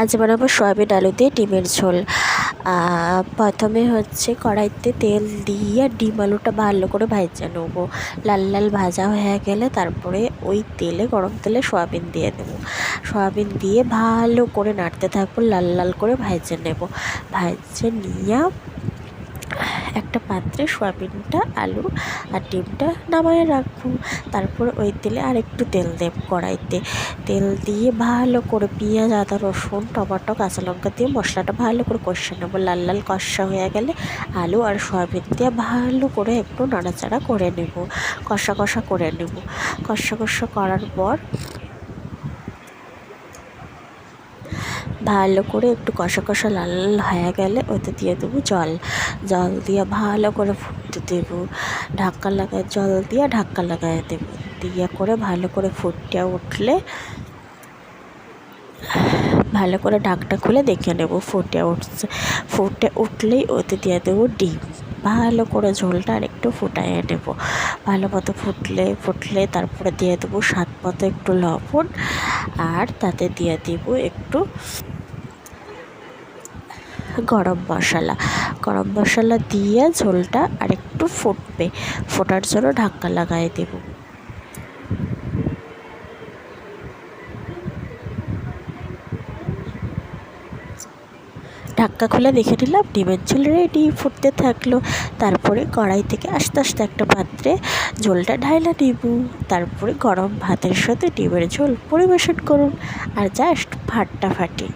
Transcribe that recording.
আজ বানাবো সয়াবিন আলু দিয়ে ডিমের ঝোল। প্রথমে হচ্ছে কড়াইতে তেল দিয়ে ডিম আলুটা ভালো করে ভাজা নেবো। লাল লাল ভাজা হয়ে গেলে তারপরে ওই তেলে, গরম তেলে সয়াবিন দিয়ে দেবো। সয়াবিন দিয়ে ভালো করে নাড়তে থাকবো, লাল লাল করে ভেজে নেব। ভেজে নিয়ে একটা পাত্রে সয়াবিনটা, আলু আর ডিমটা নামিয়ে রাখবো। তারপর ওই তেলে আর একটু তেল দেব কড়াইতে। তেল দিয়ে ভালো করে পেঁয়াজ, আদা, রসুন, টমেটো, কাঁচা লঙ্কা দিয়ে মশলাটা ভালো করে কষে নেবো। লাল লাল কষা হয়ে গেলে আলু আর সয়াবিন দিয়ে ভালো করে একটু নাড়াচাড়া করে নেব, কষা কষা করে নেব। কষা কষা করার পর ভালো করে একটু কষা কষা লাল লাল হয়ে গেলে ওতে দিয়ে দেবো জল। জল দিয়ে ভালো করে ফুটতে দেবো। ঢাকা লাগায়, জল দিয়ে ঢাকা লাগায় দেবো। দিয়ে করে ভালো করে ফুটে উঠলে ভালো করে ঢাকটা খুলে দেখে নেব ফুটে উঠছে। ফুটে উঠলেই ওতে দিয়ে দেবো ডিম। ভালো করে ঝোলটা আর একটু ফুটাইয়ে নেব। ভালো মতো ফুটলে তারপরে দিয়ে দেবো স্বাদ মতো একটু লবণ, আর তাতে দিয়ে দেবো একটু গরম মশলা দিয়ে ঝোলটা আরেকটু ফুটবে। ফোটার জন্য ঢাকা লাগাই দেব। ঢাকা খুলে দেখে নিলাম ডিমের ঝোল রেডি, ফুটতে থাকলো। তারপরে কড়াই থেকে আস্তে আস্তে একটা পাত্রে ঝোলটা ঢাইলা নিব। তারপরে গরম ভাতের সাথে ডিমের ঝোল পরিবেশন করুন, আর জাস্ট ফাটাফাটি।